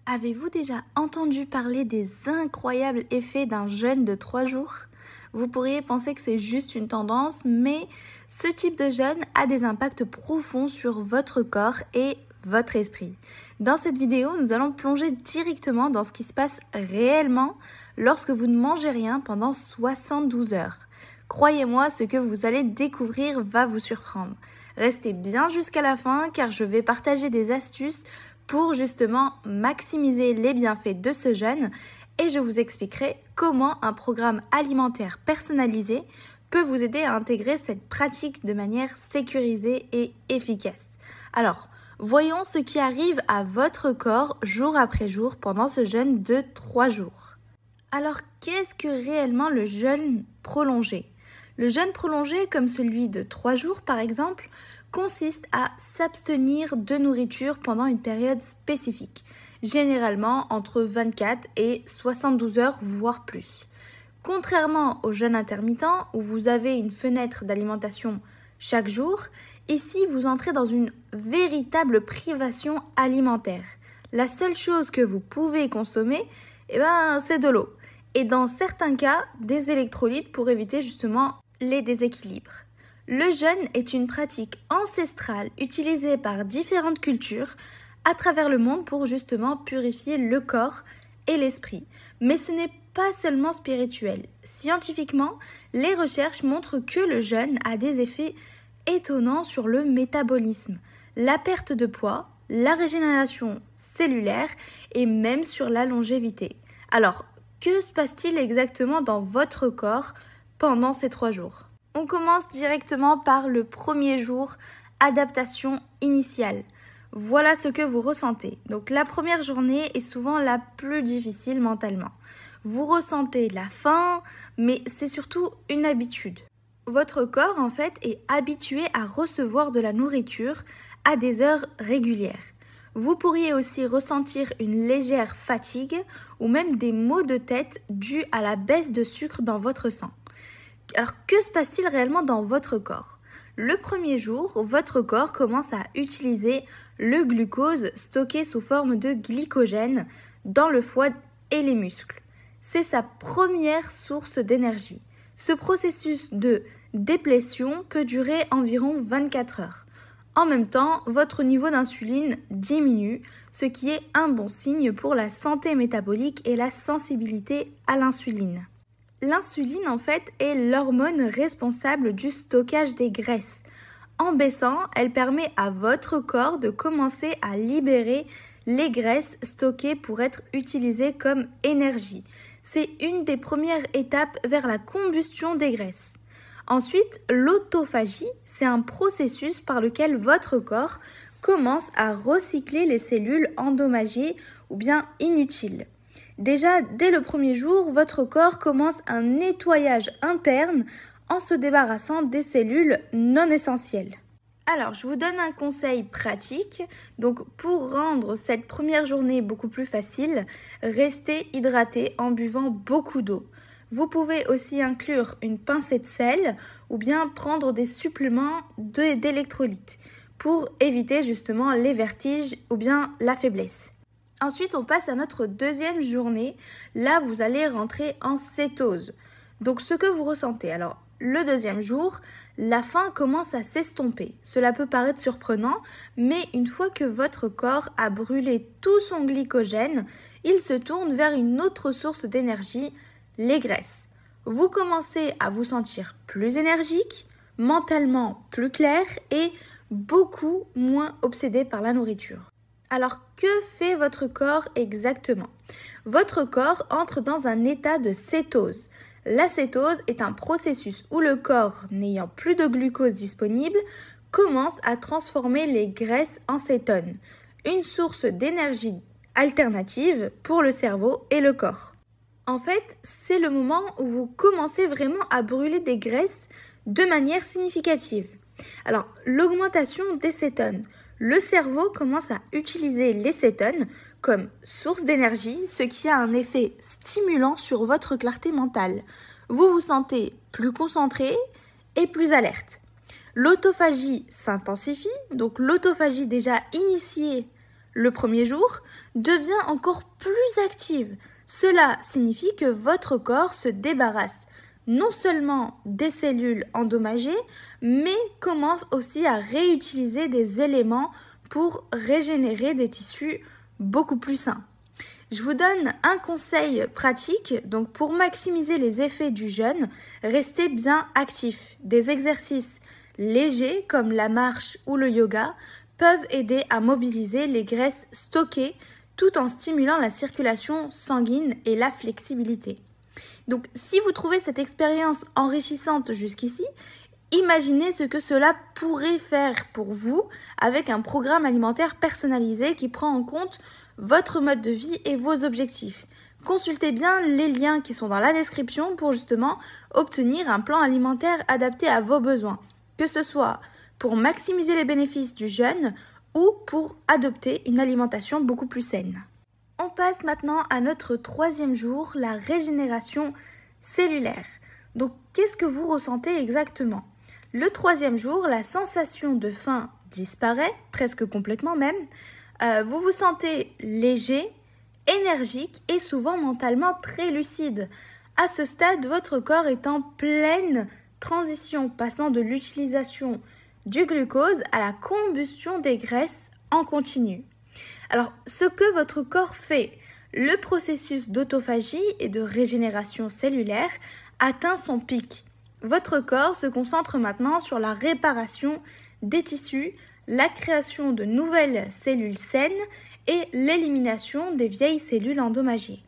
Avez-vous déjà entendu parler des incroyables effets d'un jeûne de 3 jours? Vous pourriez penser que c'est juste une tendance, mais ce type de jeûne a des impacts profonds sur votre corps et votre esprit. Dans cette vidéo, nous allons plonger directement dans ce qui se passe réellement lorsque vous ne mangez rien pendant 72 heures. Croyez-moi, ce que vous allez découvrir va vous surprendre. Restez bien jusqu'à la fin car je vais partager des astuces pour justement maximiser les bienfaits de ce jeûne et je vous expliquerai comment un programme alimentaire personnalisé peut vous aider à intégrer cette pratique de manière sécurisée et efficace. Alors, voyons ce qui arrive à votre corps jour après jour pendant ce jeûne de 3 jours. Alors, qu'est-ce que réellement le jeûne prolongé? Le jeûne prolongé, comme celui de 3 jours par exemple, consiste à s'abstenir de nourriture pendant une période spécifique, généralement entre 24 et 72 heures, voire plus. Contrairement au jeûne intermittent, où vous avez une fenêtre d'alimentation chaque jour, ici vous entrez dans une véritable privation alimentaire. La seule chose que vous pouvez consommer, c'est de l'eau. Et dans certains cas, des électrolytes pour éviter justement les déséquilibres. Le jeûne est une pratique ancestrale utilisée par différentes cultures à travers le monde pour justement purifier le corps et l'esprit. Mais ce n'est pas seulement spirituel. Scientifiquement, les recherches montrent que le jeûne a des effets étonnants sur le métabolisme, la perte de poids, la régénération cellulaire et même sur la longévité. Alors, que se passe-t-il exactement dans votre corps pendant ces 3 jours? On commence directement par le premier jour, adaptation initiale. Voilà ce que vous ressentez. Donc la première journée est souvent la plus difficile mentalement. Vous ressentez la faim, mais c'est surtout une habitude. Votre corps en fait est habitué à recevoir de la nourriture à des heures régulières. Vous pourriez aussi ressentir une légère fatigue ou même des maux de tête dus à la baisse de sucre dans votre sang. Alors, que se passe-t-il réellement dans votre corps? Le premier jour, votre corps commence à utiliser le glucose stocké sous forme de glycogène dans le foie et les muscles. C'est sa première source d'énergie. Ce processus de déplétion peut durer environ 24 heures. En même temps, votre niveau d'insuline diminue, ce qui est un bon signe pour la santé métabolique et la sensibilité à l'insuline. L'insuline, en fait, est l'hormone responsable du stockage des graisses. En baissant, elle permet à votre corps de commencer à libérer les graisses stockées pour être utilisées comme énergie. C'est une des premières étapes vers la combustion des graisses. Ensuite, l'autophagie, c'est un processus par lequel votre corps commence à recycler les cellules endommagées ou bien inutiles. Déjà, dès le premier jour, votre corps commence un nettoyage interne en se débarrassant des cellules non essentielles. Alors, je vous donne un conseil pratique. Donc, pour rendre cette première journée beaucoup plus facile, restez hydraté en buvant beaucoup d'eau. Vous pouvez aussi inclure une pincée de sel ou bien prendre des suppléments d'électrolytes pour éviter justement les vertiges ou bien la faiblesse. Ensuite, on passe à notre deuxième journée. Là, vous allez rentrer en cétose. Donc, ce que vous ressentez. Alors, le deuxième jour, la faim commence à s'estomper. Cela peut paraître surprenant, mais une fois que votre corps a brûlé tout son glycogène, il se tourne vers une autre source d'énergie, les graisses. Vous commencez à vous sentir plus énergique, mentalement plus clair et beaucoup moins obsédé par la nourriture. Alors, que fait votre corps exactement? Votre corps entre dans un état de cétose. La cétose est un processus où le corps, n'ayant plus de glucose disponible, commence à transformer les graisses en cétone, une source d'énergie alternative pour le cerveau et le corps. En fait, c'est le moment où vous commencez vraiment à brûler des graisses de manière significative. Alors, l'augmentation des cétones. Le cerveau commence à utiliser les cétones comme source d'énergie, ce qui a un effet stimulant sur votre clarté mentale. Vous vous sentez plus concentré et plus alerte. L'autophagie s'intensifie, donc l'autophagie déjà initiée le premier jour, devient encore plus active. Cela signifie que votre corps se débarrasse non seulement des cellules endommagées, mais commence aussi à réutiliser des éléments pour régénérer des tissus beaucoup plus sains. Je vous donne un conseil pratique, donc pour maximiser les effets du jeûne, restez bien actif. Des exercices légers comme la marche ou le yoga peuvent aider à mobiliser les graisses stockées tout en stimulant la circulation sanguine et la flexibilité. Donc si vous trouvez cette expérience enrichissante jusqu'ici, imaginez ce que cela pourrait faire pour vous avec un programme alimentaire personnalisé qui prend en compte votre mode de vie et vos objectifs. Consultez bien les liens qui sont dans la description pour justement obtenir un plan alimentaire adapté à vos besoins, que ce soit pour maximiser les bénéfices du jeûne ou pour adopter une alimentation beaucoup plus saine. On passe maintenant à notre troisième jour, la régénération cellulaire. Donc, qu'est-ce que vous ressentez exactement ? Le troisième jour, la sensation de faim disparaît, presque complètement même. Vous vous sentez léger, énergique et souvent mentalement très lucide. À ce stade, votre corps est en pleine transition, passant de l'utilisation du glucose à la combustion des graisses en continu. Alors, ce que votre corps fait, le processus d'autophagie et de régénération cellulaire atteint son pic. Votre corps se concentre maintenant sur la réparation des tissus, la création de nouvelles cellules saines et l'élimination des vieilles cellules endommagées.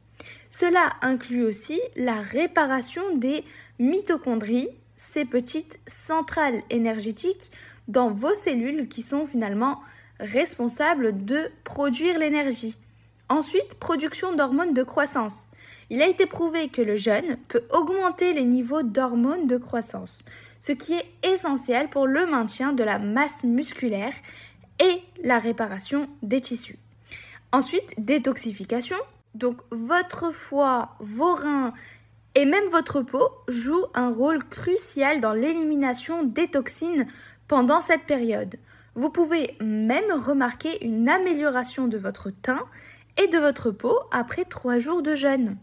Cela inclut aussi la réparation des mitochondries, ces petites centrales énergétiques dans vos cellules qui sont finalement responsables de produire l'énergie. Ensuite, production d'hormones de croissance. Il a été prouvé que le jeûne peut augmenter les niveaux d'hormones de croissance, ce qui est essentiel pour le maintien de la masse musculaire et la réparation des tissus. Ensuite, détoxification. Donc, votre foie, vos reins et même votre peau jouent un rôle crucial dans l'élimination des toxines pendant cette période. Vous pouvez même remarquer une amélioration de votre teint et de votre peau après 3 jours de jeûne.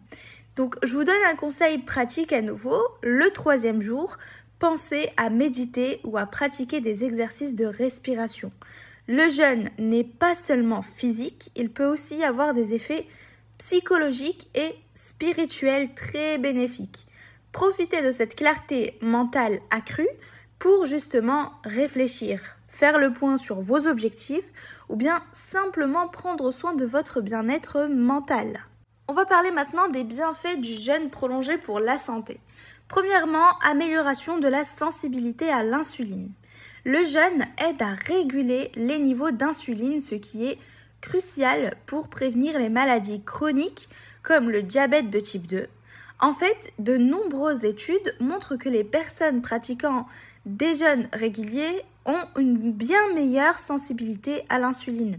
Donc, je vous donne un conseil pratique à nouveau. Le troisième jour, pensez à méditer ou à pratiquer des exercices de respiration. Le jeûne n'est pas seulement physique, il peut aussi avoir des effets psychologiques et spirituels très bénéfiques. Profitez de cette clarté mentale accrue pour justement réfléchir, faire le point sur vos objectifs ou bien simplement prendre soin de votre bien-être mental. On va parler maintenant des bienfaits du jeûne prolongé pour la santé. Premièrement, amélioration de la sensibilité à l'insuline. Le jeûne aide à réguler les niveaux d'insuline, ce qui est crucial pour prévenir les maladies chroniques comme le diabète de type 2. En fait, de nombreuses études montrent que les personnes pratiquant des jeûnes réguliers ont une bien meilleure sensibilité à l'insuline.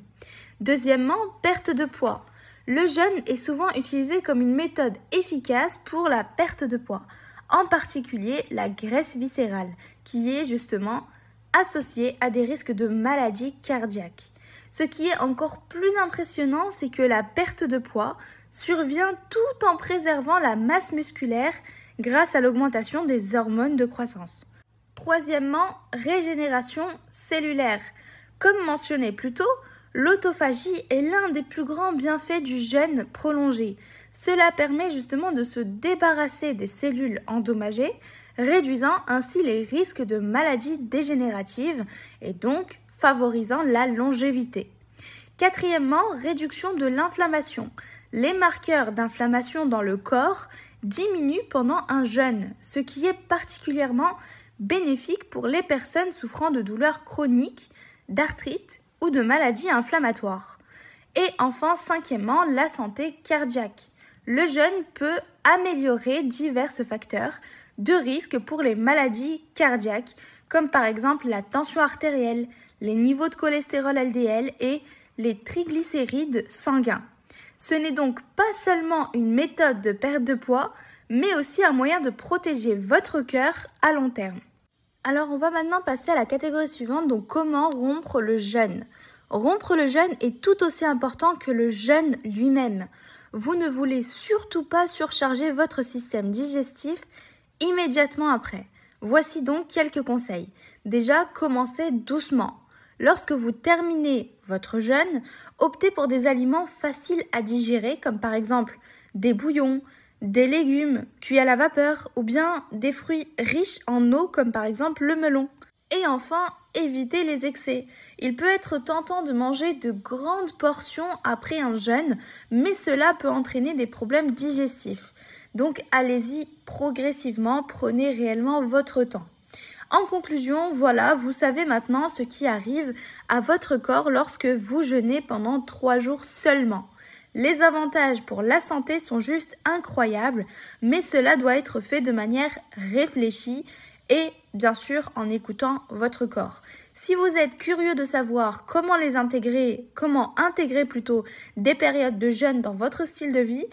Deuxièmement, perte de poids. Le jeûne est souvent utilisé comme une méthode efficace pour la perte de poids, en particulier la graisse viscérale, qui est justement associée à des risques de maladies cardiaques. Ce qui est encore plus impressionnant, c'est que la perte de poids survient tout en préservant la masse musculaire grâce à l'augmentation des hormones de croissance. Troisièmement, régénération cellulaire. Comme mentionné plus tôt, l'autophagie est l'un des plus grands bienfaits du jeûne prolongé. Cela permet justement de se débarrasser des cellules endommagées, réduisant ainsi les risques de maladies dégénératives et donc favorisant la longévité. Quatrièmement, réduction de l'inflammation. Les marqueurs d'inflammation dans le corps diminuent pendant un jeûne, ce qui est particulièrement bénéfique pour les personnes souffrant de douleurs chroniques, d'arthrite ou de maladies inflammatoires. Et enfin, cinquièmement, la santé cardiaque. Le jeûne peut améliorer divers facteurs de risque pour les maladies cardiaques, comme par exemple la tension artérielle, les niveaux de cholestérol LDL et les triglycérides sanguins. Ce n'est donc pas seulement une méthode de perte de poids, mais aussi un moyen de protéger votre cœur à long terme. Alors on va maintenant passer à la catégorie suivante, donc comment rompre le jeûne. Rompre le jeûne est tout aussi important que le jeûne lui-même. Vous ne voulez surtout pas surcharger votre système digestif immédiatement après. Voici donc quelques conseils. Déjà, commencez doucement. Lorsque vous terminez votre jeûne, optez pour des aliments faciles à digérer comme par exemple des bouillons, des légumes cuits à la vapeur ou bien des fruits riches en eau comme par exemple le melon. Et enfin, évitez les excès. Il peut être tentant de manger de grandes portions après un jeûne, mais cela peut entraîner des problèmes digestifs. Donc allez-y progressivement, prenez réellement votre temps. En conclusion, voilà, vous savez maintenant ce qui arrive à votre corps lorsque vous jeûnez pendant 3 jours seulement. Les avantages pour la santé sont juste incroyables, mais cela doit être fait de manière réfléchie et bien sûr en écoutant votre corps. Si vous êtes curieux de savoir comment intégrer plutôt des périodes de jeûne dans votre style de vie,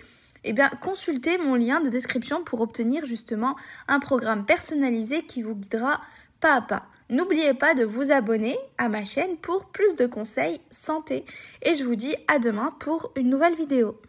consultez mon lien de description pour obtenir justement un programme personnalisé qui vous guidera pas à pas. N'oubliez pas de vous abonner à ma chaîne pour plus de conseils santé et je vous dis à demain pour une nouvelle vidéo.